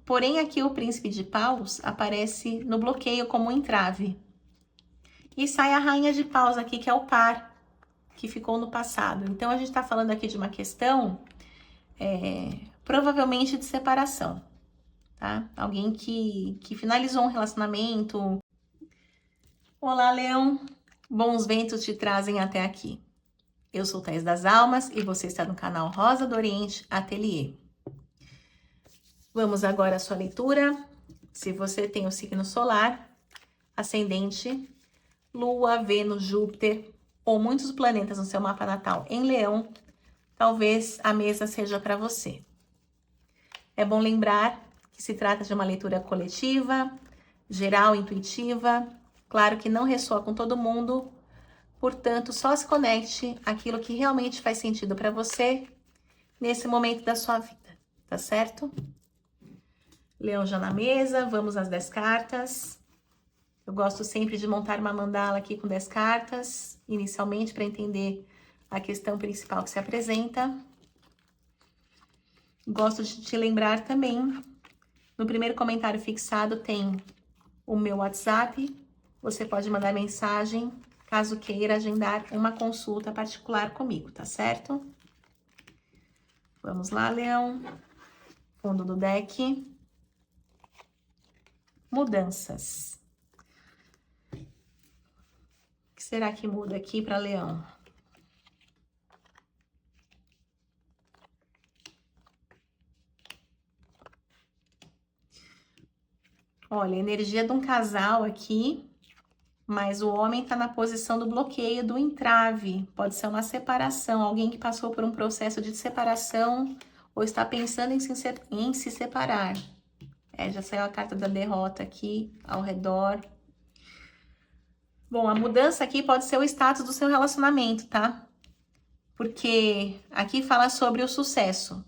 Porém, aqui o príncipe de paus aparece no bloqueio como um entrave. E sai a rainha de paus aqui, que é o par, que ficou no passado. Então, a gente está falando aqui de uma questão, provavelmente de separação, tá? Alguém que finalizou um relacionamento. Olá, Leão. Bons ventos te trazem até aqui. Eu sou Thaís das Almas e você está no canal Rosa do Oriente Ateliê. Vamos agora à sua leitura. Se você tem o signo solar, ascendente, Lua, Vênus, Júpiter ou muitos planetas no seu mapa natal em Leão, talvez a mesa seja para você. É bom lembrar que se trata de uma leitura coletiva, geral, intuitiva. Claro que não ressoa com todo mundo, portanto, só se conecte àquilo que realmente faz sentido para você nesse momento da sua vida, tá certo? Leão já na mesa, vamos às 10 cartas. Eu gosto sempre de montar uma mandala aqui com 10 cartas, inicialmente para entender a questão principal que se apresenta. Gosto de te lembrar também, no primeiro comentário fixado tem o meu WhatsApp. Você pode mandar mensagem caso queira agendar uma consulta particular comigo, tá certo? Vamos lá, Leão. Fundo do deck. Mudanças. O que será que muda aqui para Leão? Olha, energia de um casal aqui, mas o homem tá na posição do bloqueio, do entrave. Pode ser uma separação, alguém que passou por um processo de separação ou está pensando em se separar. Já saiu a carta da derrota aqui ao redor. Bom, a mudança aqui pode ser o status do seu relacionamento, tá? Porque aqui fala sobre o sucesso.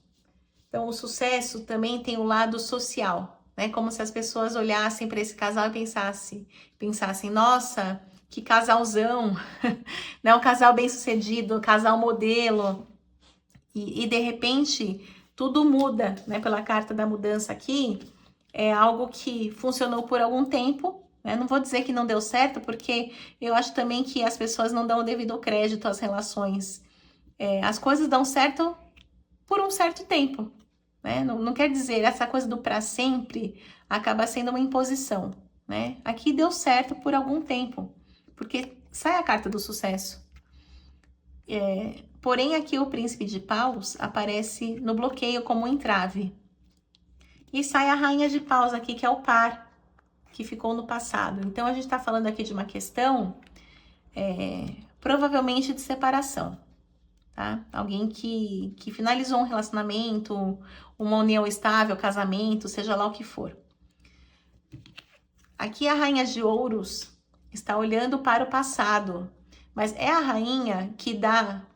Então, o sucesso também tem o lado social, né? Como se as pessoas olhassem para esse casal e pensassem, nossa, que casalzão, né? Um casal bem-sucedido, um casal modelo. E de repente, tudo muda, né? Pela carta da mudança aqui, é algo que funcionou por algum tempo, né? Não vou dizer que não deu certo, porque eu acho também que as pessoas não dão o devido crédito às relações. As coisas dão certo por um certo tempo, né? Não quer dizer, essa coisa do para sempre acaba sendo uma imposição, né? Aqui deu certo por algum tempo, porque sai a carta do sucesso. Porém, aqui o príncipe de paus aparece no bloqueio como um entrave. E sai a rainha de paus aqui, que é o par, que ficou no passado. Então, a gente está falando aqui de uma questão, provavelmente de separação, tá? Alguém que finalizou um relacionamento, uma união estável, casamento, seja lá o que for. Aqui a rainha de ouros está olhando para o passado, mas é a rainha que dá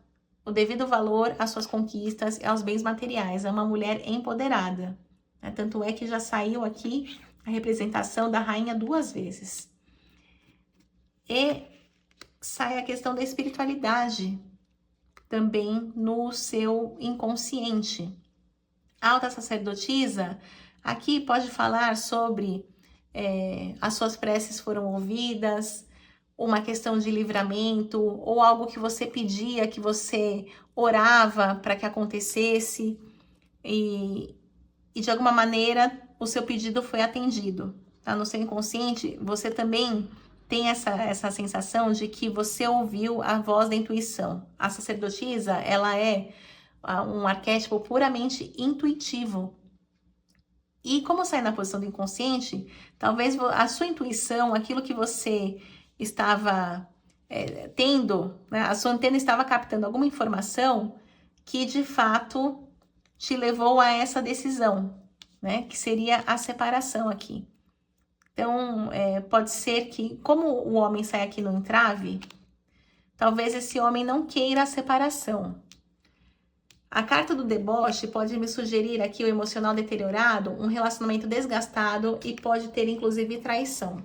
o devido valor às suas conquistas e aos bens materiais. É uma mulher empoderada, né? Tanto é que já saiu aqui a representação da rainha 2 vezes. E sai a questão da espiritualidade também no seu inconsciente. A alta sacerdotisa aqui pode falar sobre as suas preces foram ouvidas, uma questão de livramento, ou algo que você pedia, que você orava para que acontecesse, e de alguma maneira o seu pedido foi atendido. Tá? No seu inconsciente, você também tem essa sensação de que você ouviu a voz da intuição. A sacerdotisa, ela é um arquétipo puramente intuitivo. E como sai na posição do inconsciente, talvez a sua intuição, aquilo que você estava tendo, né, a sua antena estava captando alguma informação que de fato te levou a essa decisão, né, que seria a separação aqui. Então, pode ser que, como o homem sai aqui no entrave, talvez esse homem não queira a separação. A carta do deboche pode me sugerir aqui o emocional deteriorado, um relacionamento desgastado e pode ter inclusive traição.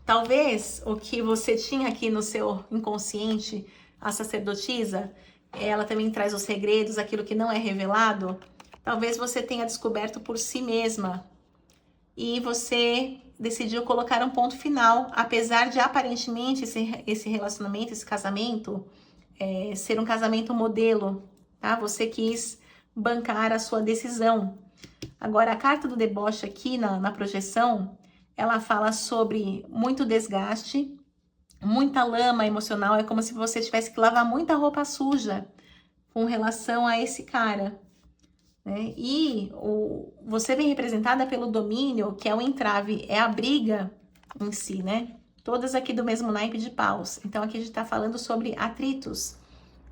Talvez o que você tinha aqui no seu inconsciente, a sacerdotisa, ela também traz os segredos, aquilo que não é revelado, Talvez você tenha descoberto por si mesma e você decidiu colocar um ponto final, apesar de aparentemente esse relacionamento, esse casamento, ser um casamento modelo, tá? Você quis bancar a sua decisão. Agora, a carta do deboche aqui na projeção, ela fala sobre muito desgaste, muita lama emocional, é como se você tivesse que lavar muita roupa suja com relação a esse cara, né? E você vem representada pelo domínio, que é o entrave, é a briga em si, né? Todas aqui do mesmo naipe de paus. Então aqui a gente tá falando sobre atritos,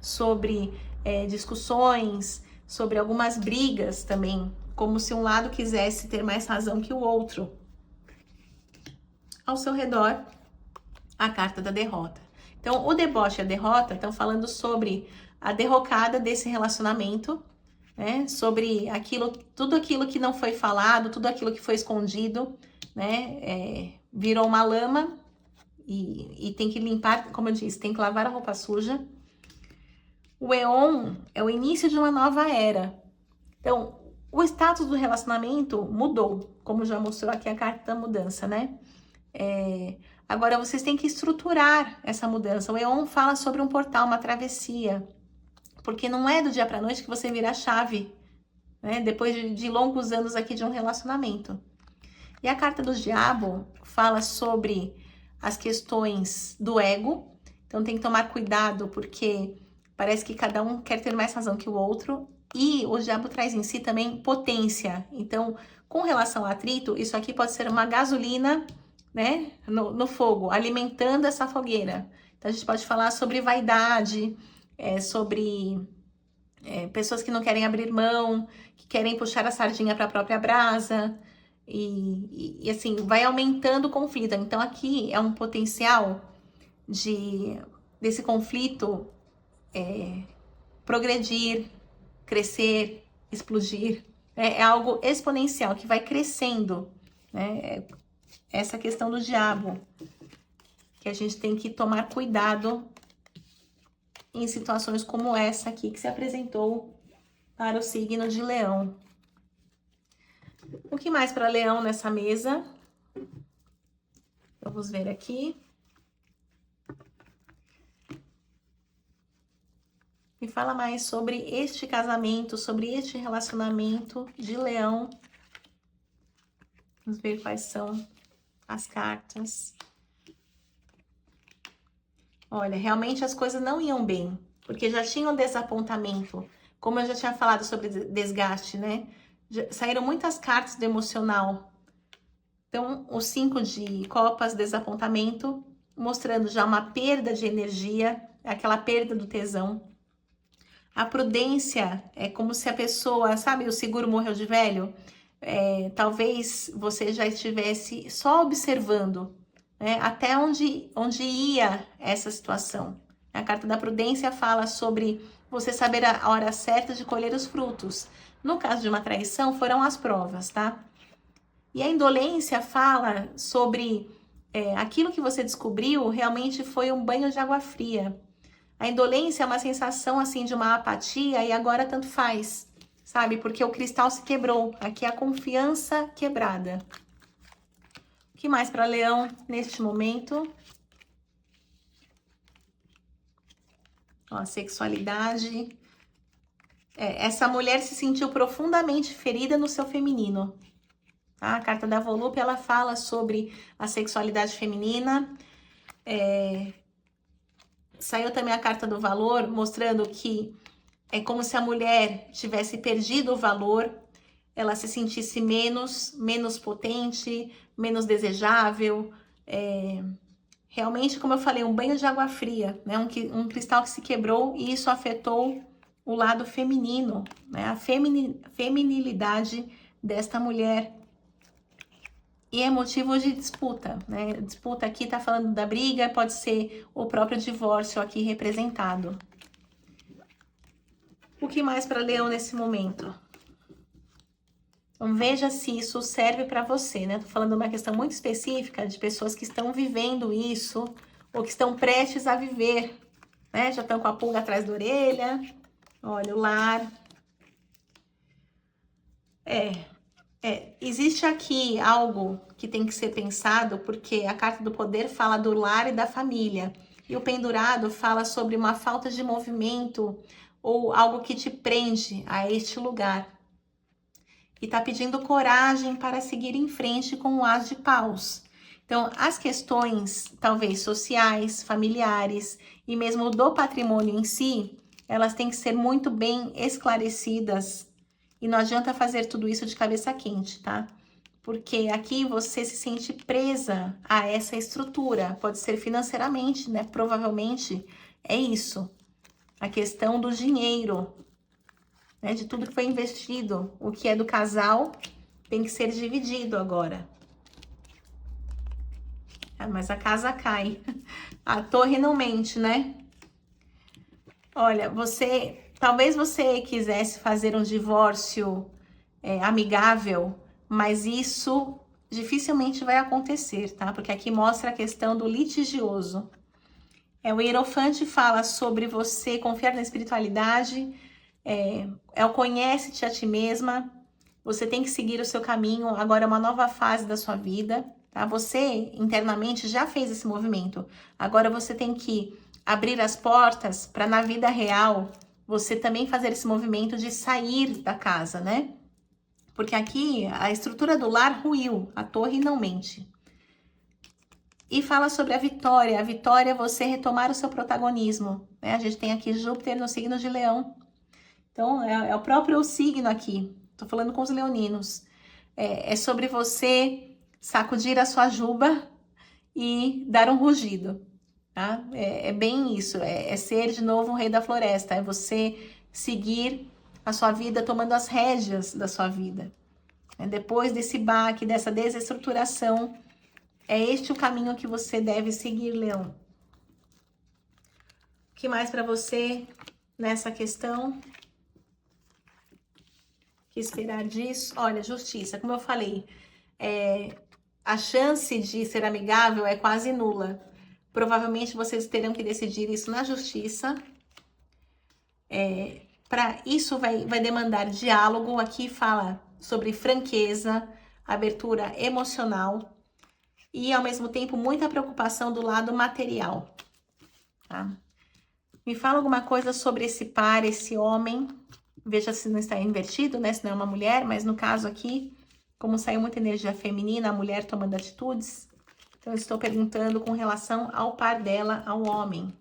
sobre discussões, sobre algumas brigas também, como se um lado quisesse ter mais razão que o outro. Ao seu redor, a carta da derrota. Então, o deboche e a derrota estão falando sobre a derrocada desse relacionamento, né? Sobre tudo aquilo que não foi falado, tudo aquilo que foi escondido, né? Virou uma lama e tem que limpar, como eu disse, tem que lavar a roupa suja. O Eon é o início de uma nova era. Então, o status do relacionamento mudou, como já mostrou aqui a carta da mudança, né? Agora, vocês têm que estruturar essa mudança. O Eon fala sobre um portal, uma travessia. Porque não é do dia para noite que você vira a chave, né? Depois de longos anos aqui de um relacionamento. E a carta do diabo fala sobre as questões do ego. Então, tem que tomar cuidado, porque parece que cada um quer ter mais razão que o outro. E o diabo traz em si também potência. Então, com relação ao atrito, isso aqui pode ser uma gasolina, né, no fogo, alimentando essa fogueira. Então, a gente pode falar sobre vaidade, sobre pessoas que não querem abrir mão, que querem puxar a sardinha para a própria brasa. E assim, vai aumentando o conflito. Então, aqui é um potencial desse conflito progredir, crescer, explodir. É algo exponencial que vai crescendo, né? Essa questão do diabo, que a gente tem que tomar cuidado em situações como essa aqui que se apresentou para o signo de Leão. O que mais para Leão nessa mesa? Vamos ver aqui. Me fala mais sobre este casamento, sobre este relacionamento de Leão. Vamos ver quais são as cartas. Olha, realmente as coisas não iam bem, porque já tinha um desapontamento. Como eu já tinha falado sobre desgaste, né? Saíram muitas cartas do emocional. Então, o 5 de copas, desapontamento, mostrando já uma perda de energia, aquela perda do tesão. A prudência é como se a pessoa, sabe, o seguro morreu de velho? Talvez você já estivesse só observando, né, até onde ia essa situação. A carta da prudência fala sobre você saber a hora certa de colher os frutos. No caso de uma traição, foram as provas, tá? E a indolência fala sobre aquilo que você descobriu realmente foi um banho de água fria. A indolência é uma sensação assim de uma apatia e agora tanto faz, sabe? Porque o cristal se quebrou. Aqui é a confiança quebrada. O que mais para Leão neste momento? Ó, sexualidade. Essa mulher se sentiu profundamente ferida no seu feminino. Tá? A carta da Volúpia, ela fala sobre a sexualidade feminina. Saiu também a carta do valor, mostrando que é como se a mulher tivesse perdido o valor, ela se sentisse menos potente, menos desejável. Realmente, como eu falei, um banho de água fria, né? Um cristal que se quebrou e isso afetou o lado feminino, né? A feminilidade desta mulher. E é motivo de disputa, né? Disputa aqui tá falando da briga, pode ser o próprio divórcio aqui representado. O que mais para Leão nesse momento? Então, veja se isso serve para você, né? Tô falando de uma questão muito específica de pessoas que estão vivendo isso ou que estão prestes a viver, né? Já estão com a pulga atrás da orelha. Olha, o lar. Existe aqui algo que tem que ser pensado, porque a carta do poder fala do lar e da família. E o pendurado fala sobre uma falta de movimento ou algo que te prende a este lugar. E tá pedindo coragem para seguir em frente com o as de paus. Então, as questões, talvez sociais, familiares e mesmo do patrimônio em si, elas têm que ser muito bem esclarecidas. E não adianta fazer tudo isso de cabeça quente, tá? Porque aqui você se sente presa a essa estrutura. Pode ser financeiramente, né? Provavelmente é isso. A questão do dinheiro, né? De tudo que foi investido. O que é do casal tem que ser dividido agora. Ah, mas a casa cai. A torre não mente, né? Olha, talvez você quisesse fazer um divórcio amigável, mas isso dificilmente vai acontecer, tá? Porque aqui mostra a questão do litigioso. O Hierofante fala sobre você confiar na espiritualidade, o conhece-te a ti mesma, você tem que seguir o seu caminho, agora é uma nova fase da sua vida, tá? Você internamente já fez esse movimento, agora você tem que abrir as portas para na vida real você também fazer esse movimento de sair da casa, né? Porque aqui a estrutura do lar ruiu, a torre não mente. E fala sobre a vitória é você retomar o seu protagonismo, né? A gente tem aqui Júpiter no signo de Leão, então é o próprio signo aqui, tô falando com os leoninos. É sobre você sacudir a sua juba e dar um rugido, tá? É bem isso, é ser de novo um rei da floresta, é você seguir a sua vida tomando as rédeas da sua vida. Depois desse baque, dessa desestruturação, é este o caminho que você deve seguir, Leão. O que mais para você nessa questão? O que esperar disso? Olha, justiça, como eu falei, a chance de ser amigável é quase nula. Provavelmente vocês terão que decidir isso na justiça. Para isso vai demandar diálogo. Aqui fala sobre franqueza, abertura emocional e, ao mesmo tempo, muita preocupação do lado material, tá? Me fala alguma coisa sobre esse par, esse homem. Veja se não está invertido, né? Se não é uma mulher, mas no caso aqui, como saiu muita energia feminina, a mulher tomando atitudes, então eu estou perguntando com relação ao par dela, ao homem.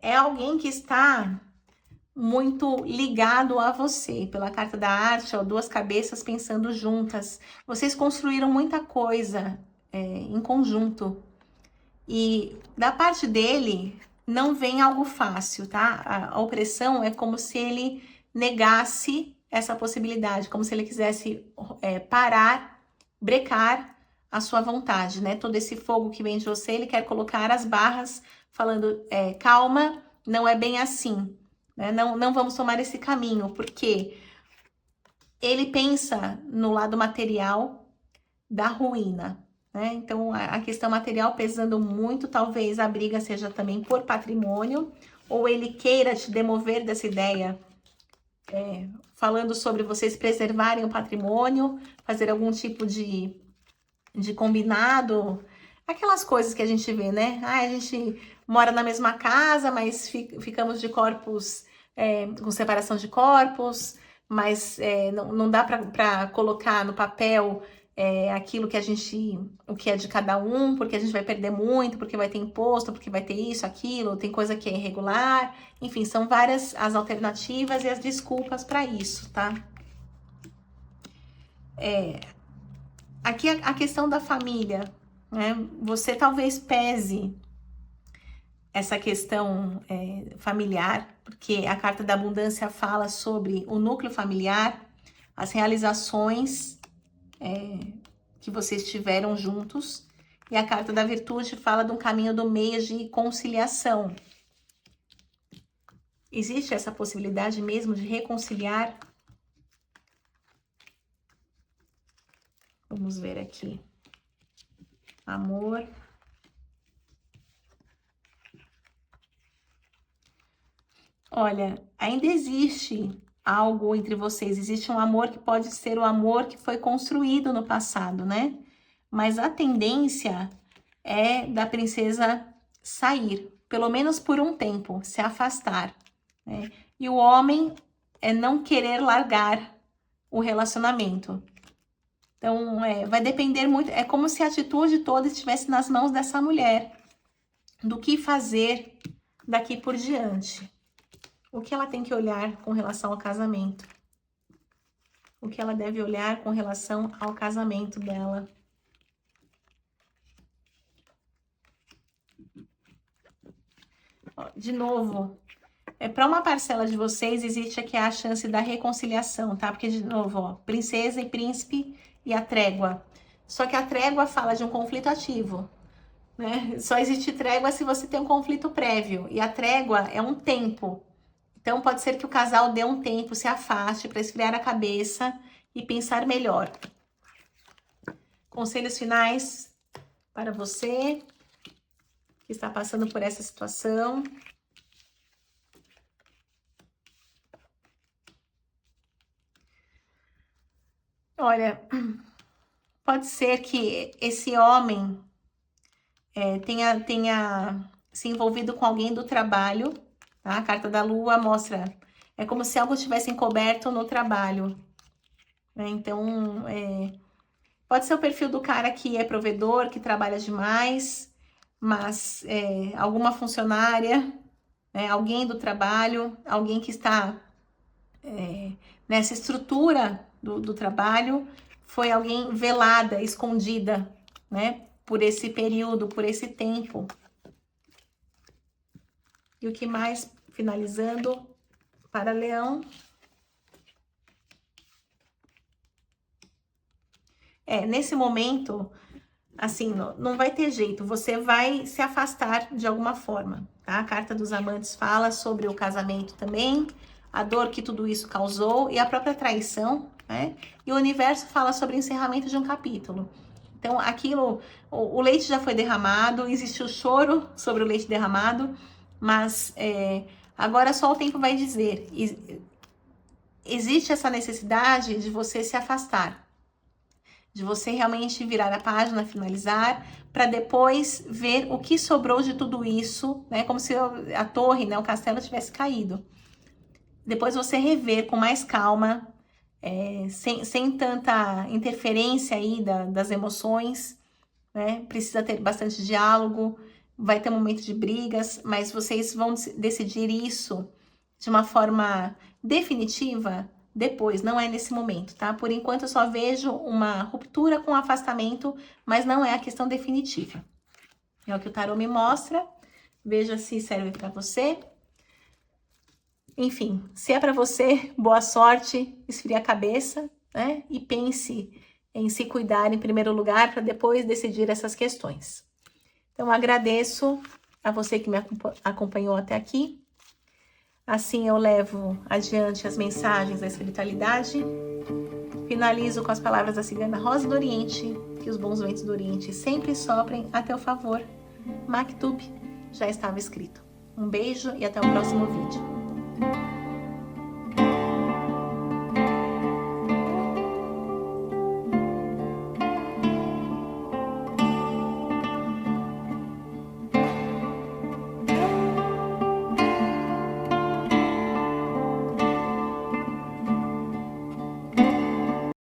É alguém que está muito ligado a você, pela carta da arte, ó, duas cabeças pensando juntas. Vocês construíram muita coisa em conjunto. E da parte dele, não vem algo fácil, tá? A opressão é como se ele negasse essa possibilidade, como se ele quisesse parar, brecar a sua vontade, né? Todo esse fogo que vem de você, ele quer colocar as barras, falando, calma, não é bem assim, né? Não vamos tomar esse caminho, porque ele pensa no lado material da ruína, né? Então, a questão material pesando muito, talvez a briga seja também por patrimônio, ou ele queira te demover dessa ideia, falando sobre vocês preservarem o patrimônio, fazer algum tipo de combinado, aquelas coisas que a gente vê, né? A gente mora na mesma casa, mas ficamos de corpos, com separação de corpos, mas não dá para colocar no papel aquilo que o que é de cada um, porque a gente vai perder muito, porque vai ter imposto, porque vai ter isso, aquilo, tem coisa que é irregular, enfim, são várias as alternativas e as desculpas para isso, tá? Aqui a questão da família, né? Você talvez pese essa questão familiar, porque a carta da abundância fala sobre o núcleo familiar, as realizações que vocês tiveram juntos, e a carta da virtude fala de um caminho do meio de conciliação. Existe essa possibilidade mesmo de reconciliar? Vamos ver aqui. Amor. Olha, ainda existe algo entre vocês, existe um amor que pode ser o amor que foi construído no passado, né? Mas a tendência é da princesa sair, pelo menos por um tempo, se afastar, né? E o homem é não querer largar o relacionamento. Então, vai depender muito, é como se a atitude toda estivesse nas mãos dessa mulher, do que fazer daqui por diante. O que ela tem que olhar com relação ao casamento? O que ela deve olhar com relação ao casamento dela? De novo, para uma parcela de vocês existe aqui a chance da reconciliação, tá? Porque, de novo, ó, princesa e príncipe e a trégua. Só que a trégua fala de um conflito ativo, né? Só existe trégua se você tem um conflito prévio. E a trégua é um tempo. Então, pode ser que o casal dê um tempo, se afaste para esfriar a cabeça e pensar melhor. Conselhos finais para você que está passando por essa situação. Olha, pode ser que esse homem tenha se envolvido com alguém do trabalho, tá? A carta da lua mostra, é como se algo estivesse encoberto no trabalho, né? Então, pode ser o perfil do cara que é provedor, que trabalha demais, mas alguma funcionária, né? Alguém do trabalho, alguém que está nessa estrutura do trabalho, foi alguém velada, escondida, né? Por esse período, por esse tempo. E o que mais, finalizando, para Leão. Nesse momento, assim, não vai ter jeito, você vai se afastar de alguma forma, tá? A carta dos amantes fala sobre o casamento também, a dor que tudo isso causou e a própria traição, né? E o universo fala sobre o encerramento de um capítulo. Então, aquilo, o leite já foi derramado, existe o choro sobre o leite derramado, mas agora só o tempo vai dizer. Existe essa necessidade de você se afastar, de você realmente virar a página, finalizar, para depois ver o que sobrou de tudo isso, né? Como se a torre, né, o castelo tivesse caído. Depois você rever com mais calma, sem tanta interferência aí das emoções, né? Precisa ter bastante diálogo, vai ter um momento de brigas, mas vocês vão decidir isso de uma forma definitiva depois, não é nesse momento, tá? Por enquanto eu só vejo uma ruptura com afastamento, mas não é a questão definitiva. É o que o tarô me mostra, veja se serve para você. Enfim, se é para você, boa sorte, esfrie a cabeça, né? E pense em se cuidar em primeiro lugar para depois decidir essas questões. Então, agradeço a você que me acompanhou até aqui. Assim eu levo adiante as mensagens da espiritualidade. Finalizo com as palavras da cigana Rosa do Oriente, que os bons ventos do Oriente sempre soprem a teu favor. Maktub já estava escrito. Um beijo e até o próximo vídeo.